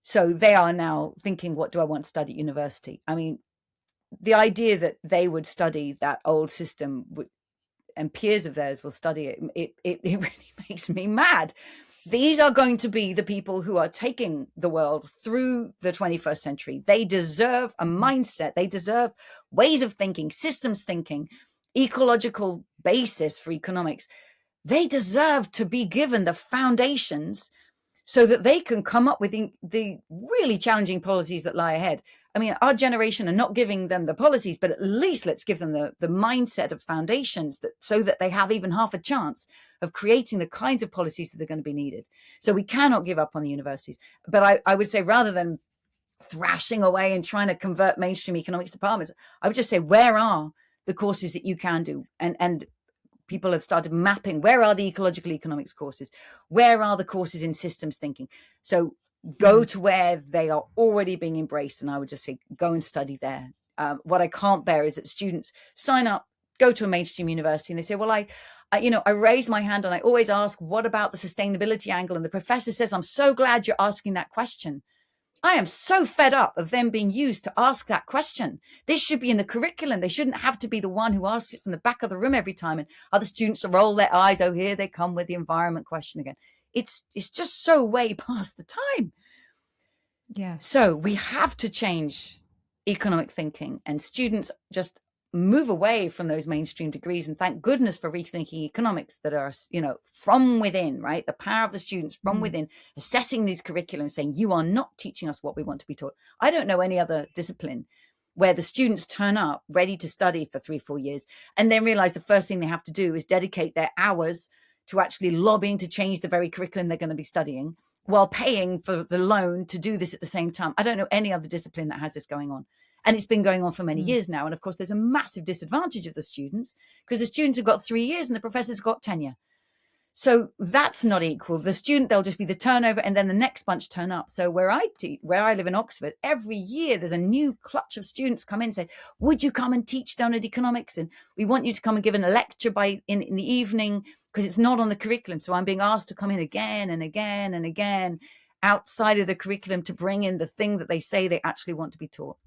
So they are now thinking, what do I want to study at university? I mean, the idea that they would study that old system and peers of theirs will study it really makes me mad. These are going to be the people who are taking the world through the 21st century. They deserve a mindset. They deserve ways of thinking, systems thinking, ecological basis for economics. They deserve to be given the foundations so that they can come up with the really challenging policies that lie ahead. I mean, our generation are not giving them the policies, but at least let's give them the mindset of foundations so that they have even half a chance of creating the kinds of policies that are going to be needed. So we cannot give up on the universities. But I would say, rather than thrashing away and trying to convert mainstream economics departments, I would just say, where are the courses that you can do? And people have started mapping, where are the ecological economics courses? Where are the courses in systems thinking? So go to where they are already being embraced. And I would just say, go and study there. What I can't bear is that students sign up, go to a mainstream university, and they say, well, I raise my hand and I always ask, what about the sustainability angle? And the professor says, I'm so glad you're asking that question. I am so fed up of them being used to ask that question. This should be in the curriculum. They shouldn't have to be the one who asks it from the back of the room every time, and other students roll their eyes. Oh, here they come with the environment question again. It's just so way past the time. Yeah. So we have to change economic thinking, and students just move away from those mainstream degrees. And thank goodness for rethinking economics that are, from within, right? The power of the students from within, assessing these curriculums, saying, you are not teaching us what we want to be taught. I don't know any other discipline where the students turn up ready to study for 3-4 years and then realize the first thing they have to do is dedicate their hours to actually lobbying to change the very curriculum they're going to be studying while paying for the loan to do this at the same time. I don't know any other discipline that has this going on. And it's been going on for many years now. And of course, there's a massive disadvantage of the students because the students have got 3 years and the professors got tenure. So that's not equal. The student, they'll just be the turnover and then the next bunch turn up. So where I live in Oxford, every year there's a new clutch of students come in and say, would you come and teach Doughnut Economics? And we want you to come and give a lecture in the evening because it's not on the curriculum. So I'm being asked to come in again and again and again outside of the curriculum to bring in the thing that they say they actually want to be taught.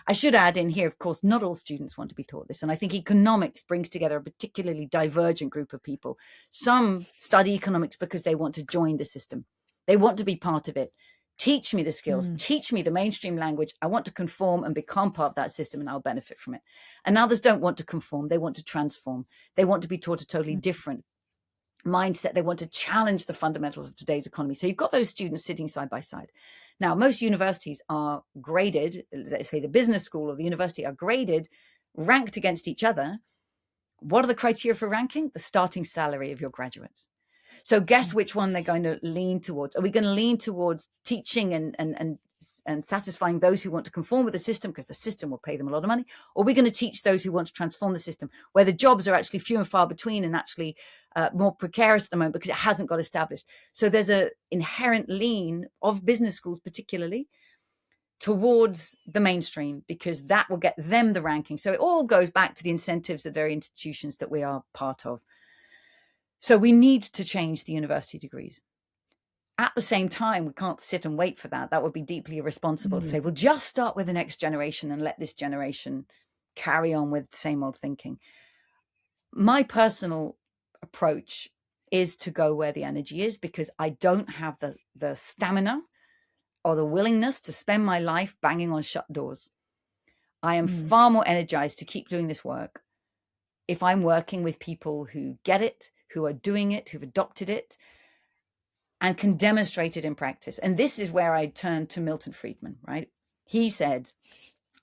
I should add in here, of course, not all students want to be taught this. And I think economics brings together a particularly divergent group of people. Some study economics because they want to join the system. They want to be part of it. Teach me the skills, teach me the mainstream language. I want to conform and become part of that system and I'll benefit from it. And others don't want to conform. They want to transform. They want to be taught a totally different mindset. They want to challenge the fundamentals of today's economy. So you've got those students sitting side by side. Now, most universities are graded, let's say the business school or the university are graded, ranked against each other. What are the criteria for ranking? The starting salary of your graduates. So guess which one they're going to lean towards. Are we going to lean towards teaching and satisfying those who want to conform with the system because the system will pay them a lot of money? Or are we going to teach those who want to transform the system where the jobs are actually few and far between and actually more precarious at the moment because it hasn't got established? So there's an inherent lean of business schools particularly towards the mainstream because that will get them the ranking. So it all goes back to the incentives of their institutions that we are part of. So we need to change the university degrees. At the same time, we can't sit and wait for that. That would be deeply irresponsible to say, well, just start with the next generation and let this generation carry on with the same old thinking. My personal approach is to go where the energy is because I don't have the stamina or the willingness to spend my life banging on shut doors. I am far more energized to keep doing this work if I'm working with people who get it, who are doing it, who've adopted it, and can demonstrate it in practice. And this is where I turn to Milton Friedman, right? He said,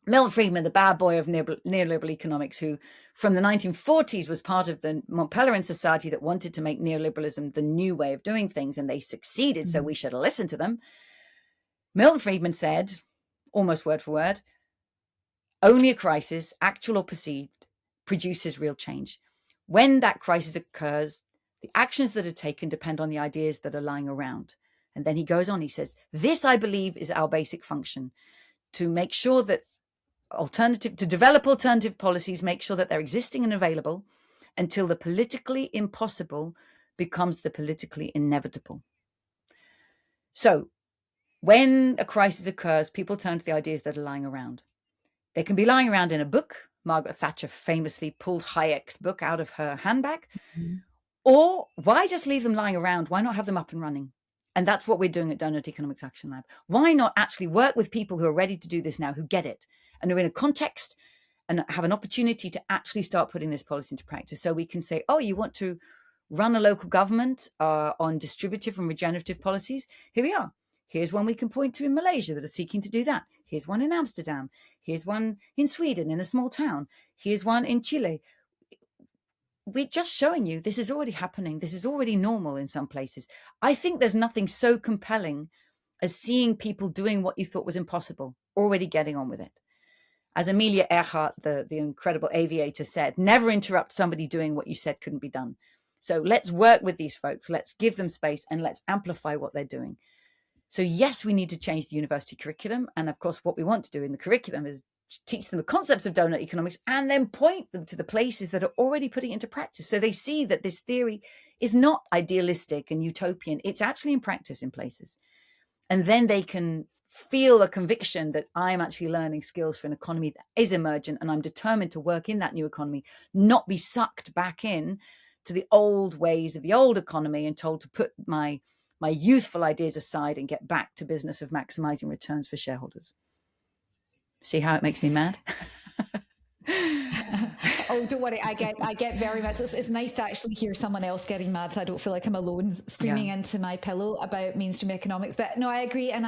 Milton Friedman, the bad boy of neoliberal economics, who from the 1940s was part of the Mont Pelerin Society that wanted to make neoliberalism the new way of doing things, and they succeeded, so we should listen to them. Milton Friedman said, almost word for word, only a crisis, actual or perceived, produces real change. When that crisis occurs, the actions that are taken depend on the ideas that are lying around. And then he goes on, he says, this, I believe, is our basic function, to make sure that to develop alternative policies, make sure that they're existing and available until the politically impossible becomes the politically inevitable. So when a crisis occurs, people turn to the ideas that are lying around. They can be lying around in a book. Margaret Thatcher famously pulled Hayek's book out of her handbag. Or why just leave them lying around? Why not have them up and running? And that's what we're doing at Doughnut Economics Action Lab. Why not actually work with people who are ready to do this now, who get it, and are in a context and have an opportunity to actually start putting this policy into practice? So we can say, oh, you want to run a local government on distributive and regenerative policies? Here we are. Here's one we can point to in Malaysia that are seeking to do that. Here's one in Amsterdam. Here's one in Sweden in a small town. Here's one in Chile. We're just showing you this is already happening. This is already normal in some places. I think there's nothing so compelling as seeing people doing what you thought was impossible, already getting on with it. As Amelia Earhart, the incredible aviator, said, never interrupt somebody doing what you said couldn't be done. So let's work with these folks. Let's give them space and let's amplify what they're doing. So yes, we need to change the university curriculum. And of course, what we want to do in the curriculum is teach them the concepts of doughnut economics and then point them to the places that are already putting it into practice. So they see that this theory is not idealistic and utopian. It's actually in practice in places. And then they can feel a conviction that I'm actually learning skills for an economy that is emergent, and I'm determined to work in that new economy, not be sucked back in to the old ways of the old economy and told to put my youthful ideas aside and get back to business of maximizing returns for shareholders. See how it makes me mad? Oh, don't worry. I get very much. It's nice to actually hear someone else getting mad, so I don't feel like I'm alone screaming into my pillow about mainstream economics. But no, I agree, and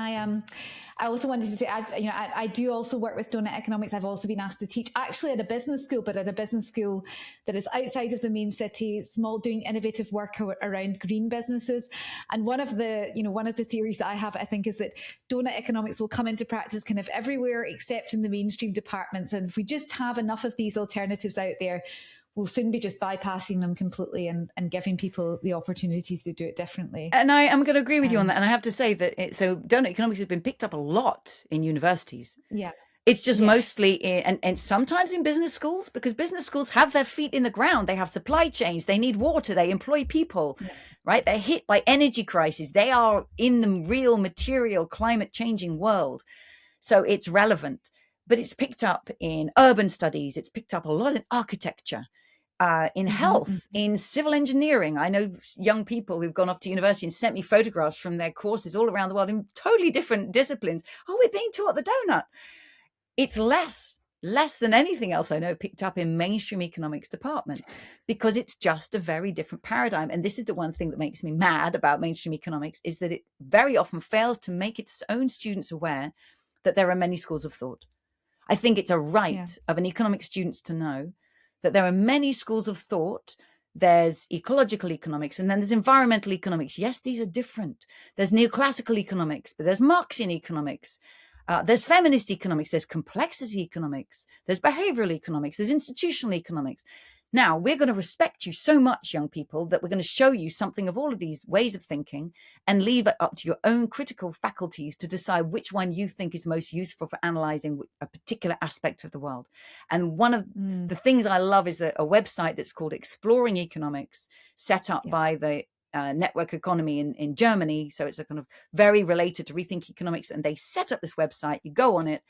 I also wanted to say, I do also work with Doughnut Economics. I've also been asked to teach actually at a business school, but at a business school that is outside of the main city, small, doing innovative work around green businesses. And one of the theories that I have, I think, is that Doughnut Economics will come into practice kind of everywhere except in the mainstream departments. And if we just have enough of these alternatives out there, we'll soon be just bypassing them completely and giving people the opportunity to do it differently. And I am going to agree with you on that. And I have to say that so Doughnut Economics has been picked up a lot in universities. Yeah. It's just mostly and sometimes in business schools, because business schools have their feet in the ground. They have supply chains. They need water. They employ people, right? They're hit by energy crises. They are in the real material climate changing world. So it's relevant. But it's picked up in urban studies. It's picked up a lot in architecture. In health, in civil engineering. I know young people who've gone off to university and sent me photographs from their courses all around the world in totally different disciplines. Oh, we're being taught the donut. It's less than anything else I know picked up in mainstream economics departments, because it's just a very different paradigm. And this is the one thing that makes me mad about mainstream economics, is that it very often fails to make its own students aware that there are many schools of thought. I think it's a right of an economics students to know that there are many schools of thought. There's ecological economics, and then there's environmental economics. Yes, these are different. There's neoclassical economics, but there's Marxian economics. There's feminist economics. There's complexity economics. There's behavioral economics. There's institutional economics. Now, we're going to respect you so much, young people, that we're going to show you something of all of these ways of thinking and leave it up to your own critical faculties to decide which one you think is most useful for analyzing a particular aspect of the world. And one of the things I love is that a website that's called Exploring Economics, set up by the network economy in Germany. So it's a kind of very related to Rethink Economics. And they set up this website, you go on it,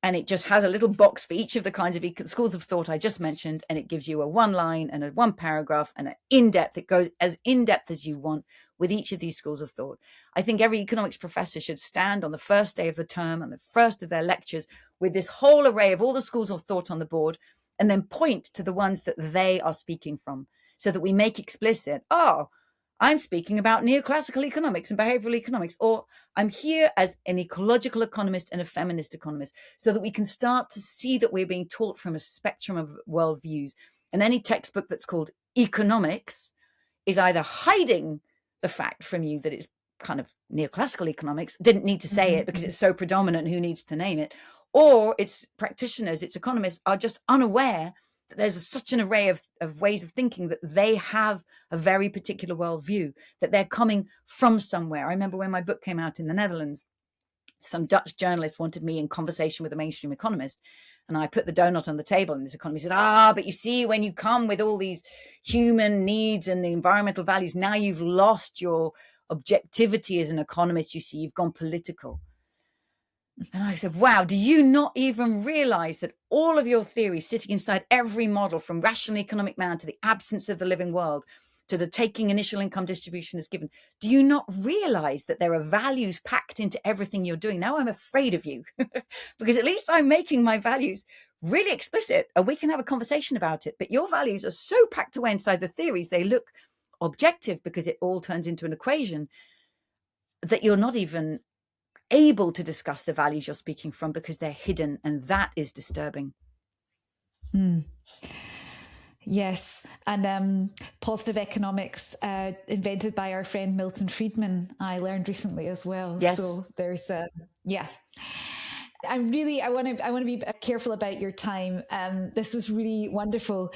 and it just has a little box for each of the kinds of schools of thought I just mentioned. And it gives you a one line and a one paragraph and an in-depth. It goes as in-depth as you want with each of these schools of thought. I think every economics professor should stand on the first day of the term and the first of their lectures with this whole array of all the schools of thought on the board, and then point to the ones that they are speaking from, so that we make explicit, oh, I'm speaking about neoclassical economics and behavioral economics, or I'm here as an ecological economist and a feminist economist, so that we can start to see that we're being taught from a spectrum of worldviews. And any textbook that's called economics is either hiding the fact from you that it's kind of neoclassical economics, didn't need to say it because it's so predominant, who needs to name it, or its practitioners, its economists are just unaware that there's such an array of ways of thinking, that they have a very particular worldview, that they're coming from somewhere. I remember when my book came out in the Netherlands, some Dutch journalist wanted me in conversation with a mainstream economist. And I put the donut on the table, and this economist said, but you see, when you come with all these human needs and the environmental values, now you've lost your objectivity as an economist. You see, you've gone political. And I said, wow, do you not even realize that all of your theories sitting inside every model, from rational economic man to the absence of the living world, to the taking initial income distribution is given, do you not realize that there are values packed into everything you're doing? Now I'm afraid of you because at least I'm making my values really explicit and we can have a conversation about it. But your values are so packed away inside the theories, they look objective because it all turns into an equation, that you're not even able to discuss the values you're speaking from because they're hidden. And that is disturbing. Yes, and positive economics, invented by our friend Milton Friedman, I learned recently as well. Yes. So there's I want to be careful about your time. This was really wonderful.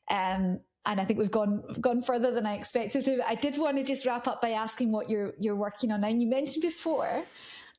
And I think we've gone further than I expected to. I did want to just wrap up by asking what you're working on now. And you mentioned before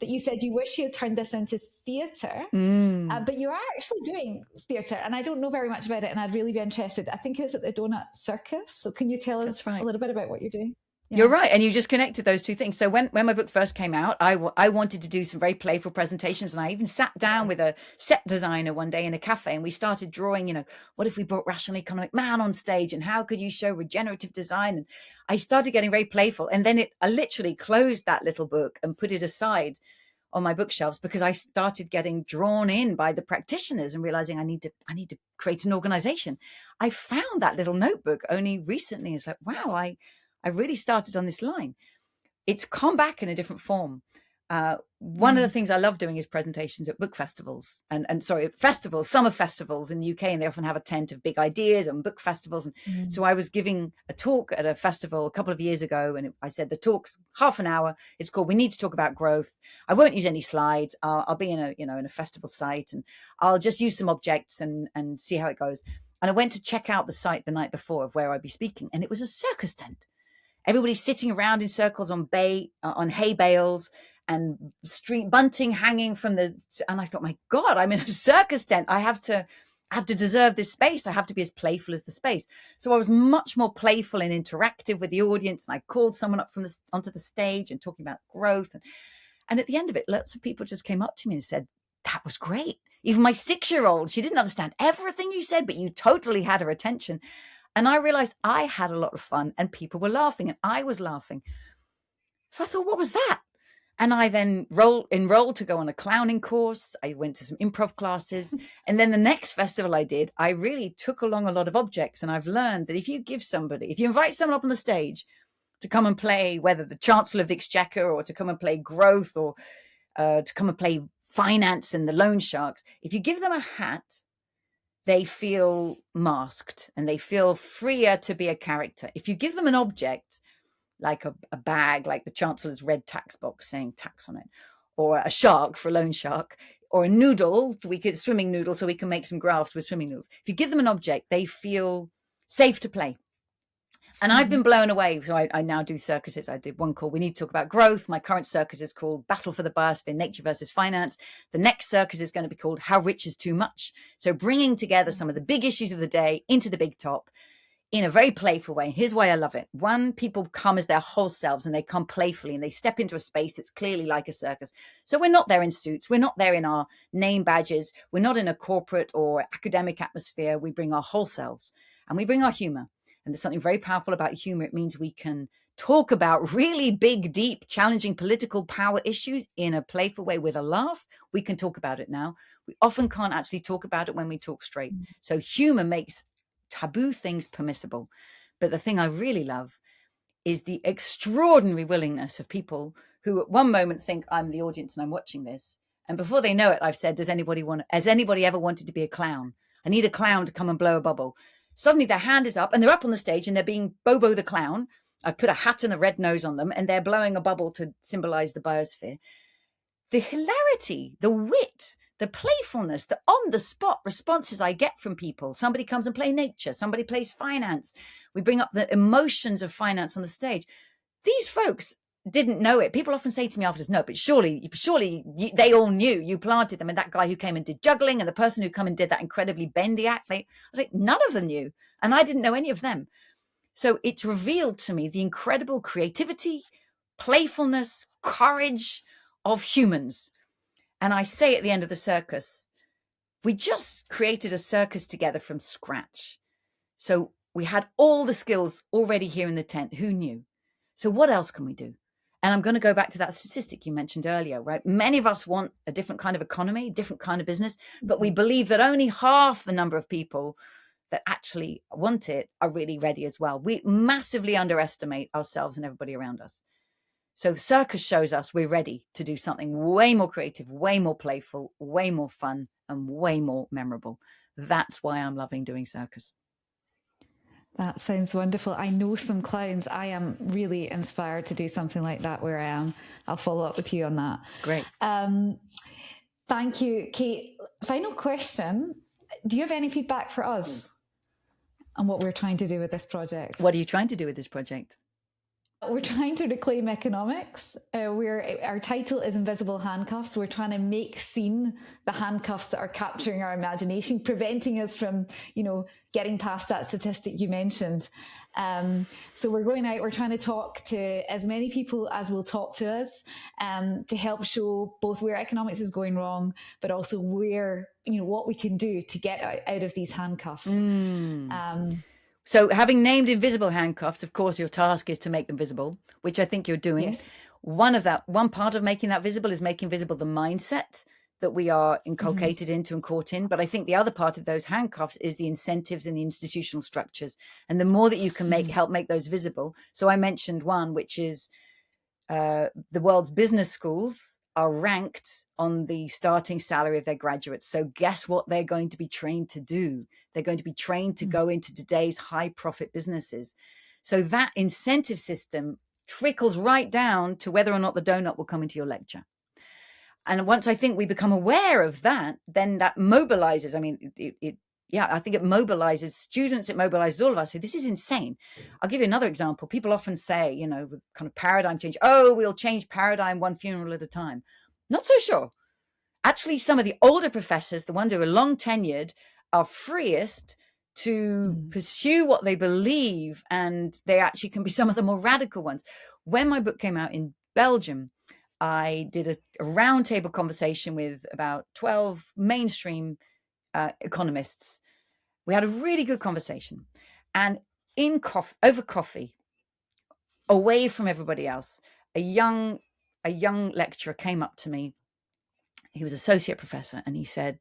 that you said you wish you had turned this into theatre, but you are actually doing theatre, and I don't know very much about it, and I'd really be interested. I think it's at the Doughnut Circus. So can you tell us a little bit about what you're doing? Yeah. You're right. And you just connected those two things. So when my book first came out, I wanted to do some very playful presentations. And I even sat down with a set designer one day in a cafe and we started drawing, what if we brought rational economic man on stage and how could you show regenerative design? And I started getting very playful. And then I literally closed that little book and put it aside on my bookshelves because I started getting drawn in by the practitioners and realizing I need to create an organization. I found that little notebook only recently. It's like, wow, I really started on this line. It's come back in a different form. One of the things I love doing is presentations at book festivals festivals, summer festivals in the UK, and they often have a tent of big ideas and book festivals. And so I was giving a talk at a festival a couple of years ago, and I said the talk's half an hour. It's called "We Need to Talk About Growth." I won't use any slides. I'll be in a festival site, and I'll just use some objects and see how it goes. And I went to check out the site the night before of where I'd be speaking, and it was a circus tent. Everybody's sitting around in circles on hay bales and street bunting hanging from and I thought, my God, I'm in a circus tent. I have to deserve this space. I have to be as playful as the space. So I was much more playful and interactive with the audience. And I called someone up onto the stage and talking about growth. And at the end of it, lots of people just came up to me and said, that was great. Even my 6-year-old, she didn't understand everything you said, but you totally had her attention. And I realized I had a lot of fun and people were laughing and I was laughing. So I thought, what was that? And I then enrolled to go on a clowning course. I went to some improv classes. And then the next festival I did, I really took along a lot of objects. And I've learned that if you invite someone up on the stage to come and play, whether the Chancellor of the Exchequer or to come and play growth or to come and play finance and the loan sharks, if you give them a hat, they feel masked and they feel freer to be a character. If you give them an object, like a bag, like the Chancellor's red tax box saying tax on it, or a shark for a loan shark, or a noodle, swimming noodle, so we can make some graphs with swimming noodles. If you give them an object, they feel safe to play. And I've been blown away. So I now do circuses. I did one called "We Need to Talk About Growth." My current circus is called "Battle for the Biosphere: Nature versus Finance." The next circus is going to be called "How Rich is Too Much." So bringing together some of the big issues of the day into the big top in a very playful way. Here's why I love it. One, people come as their whole selves and they come playfully and they step into a space that's clearly like a circus. So we're not there in suits. We're not there in our name badges. We're not in a corporate or academic atmosphere. We bring our whole selves and we bring our humor. And there's something very powerful about humor. It means we can talk about really big, deep, challenging political power issues in a playful way with a laugh. We can talk about it now. We often can't actually talk about it when we talk straight. So humor makes taboo things permissible. But the thing I really love is the extraordinary willingness of people who at one moment think I'm the audience and I'm watching this. And before they know it, I've said, has anybody ever wanted to be a clown? I need a clown to come and blow a bubble. Suddenly their hand is up and they're up on the stage and they're being Bobo the clown. I've put a hat and a red nose on them and they're blowing a bubble to symbolize the biosphere. The hilarity, the wit, the playfulness, the on-the-spot responses I get from people. Somebody comes and plays nature. Somebody plays finance. We bring up the emotions of finance on the stage. These folks didn't know it. People often say to me afterwards, no, but surely they all knew you planted them. And that guy who came and did juggling and the person who come and did that incredibly bendy act, I was like, none of them knew. And I didn't know any of them. So it's revealed to me the incredible creativity, playfulness, courage of humans. And I say at the end of the circus, we just created a circus together from scratch. So we had all the skills already here in the tent. Who knew? So what else can we do? And I'm going to go back to that statistic you mentioned earlier, right? Many of us want a different kind of economy, different kind of business, but we believe that only half the number of people that actually want it are really ready as well. We massively underestimate ourselves and everybody around us. So the circus shows us we're ready to do something way more creative, way more playful, way more fun, and way more memorable. That's why I'm loving doing circus. That sounds wonderful. I know some clowns. I am really inspired to do something like that where I am. I'll follow up with you on that. Great. Thank you, Kate. Final question. Do you have any feedback for us on what we're trying to do with this project? What are you trying to do with this project? We're trying to reclaim economics. Our title is Invisible Handcuffs. We're trying to make seen the handcuffs that are capturing our imagination, preventing us from, getting past that statistic you mentioned. So we're going out, we're trying to talk to as many people as will talk to us, to help show both where economics is going wrong, but also where, what we can do to get out of these handcuffs. So having named Invisible Handcuffs, of course, your task is to make them visible, which I think you're doing. Yes. One part of making that visible is making visible the mindset that we are inculcated into and caught in. But I think the other part of those handcuffs is the incentives and the institutional structures. And the more that you can help make those visible. So I mentioned one, which is the world's business schools are ranked on the starting salary of their graduates. So guess what they're going to be trained to do? They're going to be trained to go into today's high profit businesses. So that incentive system trickles right down to whether or not the donut will come into your lecture. And once I think we become aware of that, then that mobilizes. I mean, I think it mobilizes students. It mobilizes all of us. So this is insane. I'll give you another example. People often say, with kind of paradigm change, we'll change paradigm one funeral at a time. Not so sure. Actually, some of the older professors, the ones who are long tenured, are freest to pursue what they believe. And they actually can be some of the more radical ones. When my book came out in Belgium, I did a roundtable conversation with about 12 mainstream economists. We had a really good conversation, and over coffee, away from everybody else, a young lecturer came up to me. He was associate professor, and he said,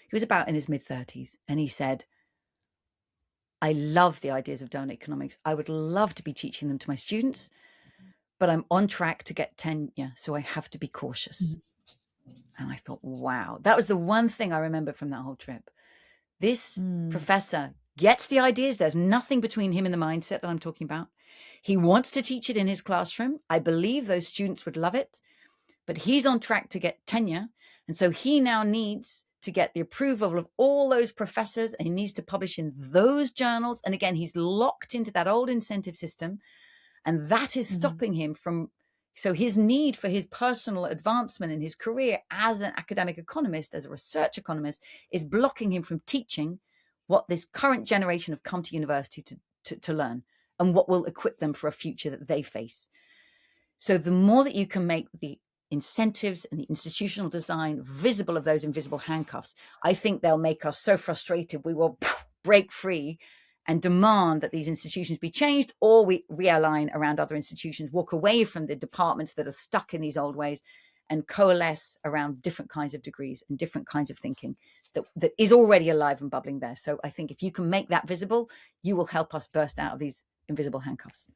he was about in his mid-30s, and he said, I love the ideas of Doughnut Economics. I would love to be teaching them to my students, but I'm on track to get tenure, so I have to be cautious. And I thought, wow, that was the one thing I remember from that whole trip. This professor gets the ideas. There's nothing between him and the mindset that I'm talking about. He wants to teach it in his classroom. I believe those students would love it, but he's on track to get tenure. And so he now needs to get the approval of all those professors, and he needs to publish in those journals. And again, he's locked into that old incentive system, and that is stopping him from. So his need for his personal advancement in his career as an academic economist, as a research economist, is blocking him from teaching what this current generation have come to university to learn, and what will equip them for a future that they face. So the more that you can make the incentives and the institutional design visible of those invisible handcuffs, I think they'll make us so frustrated we will break free and demand that these institutions be changed, or we realign around other institutions, walk away from the departments that are stuck in these old ways, and coalesce around different kinds of degrees and different kinds of thinking that is already alive and bubbling there. So I think if you can make that visible, you will help us burst out of these invisible handcuffs.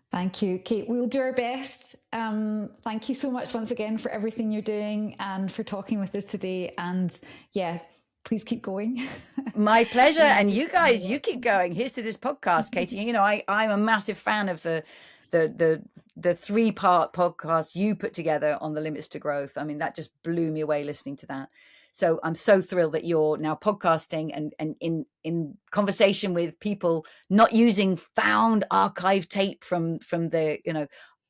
Thank you, Kate. We'll do our best. Thank you so much once again for everything you're doing and for talking with us today. And please keep going. My pleasure. And you guys, you keep going. Here's to this podcast, Katie. I'm a massive fan of the 3-part podcast you put together on the limits to growth. I mean, that just blew me away listening to that. So I'm so thrilled that you're now podcasting and in conversation with people, not using found archive tape from the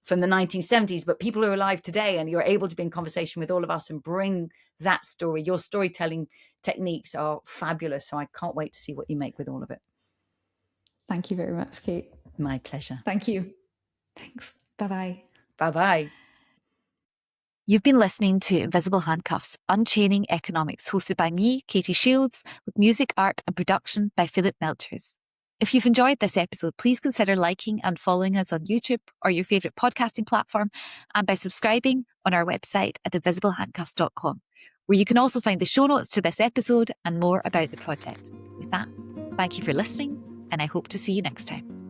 1970s, but people who are alive today, and you're able to be in conversation with all of us and bring that story. Your storytelling techniques are fabulous. So I can't wait to see what you make with all of it. Thank you very much, Kate. My pleasure. Thank you. Thanks. Bye-bye. Bye-bye. You've been listening to Invisible Handcuffs, Unchaining Economics, hosted by me, Katy Shields, with music, art and production by 𝘭𝘪𝘬𝘯𝘬𝘮. If you've enjoyed this episode, please consider liking and following us on YouTube or your favourite podcasting platform, and by subscribing on our website at invisiblehandcuffs.com, where you can also find the show notes to this episode and more about the project. With that, thank you for listening, and I hope to see you next time.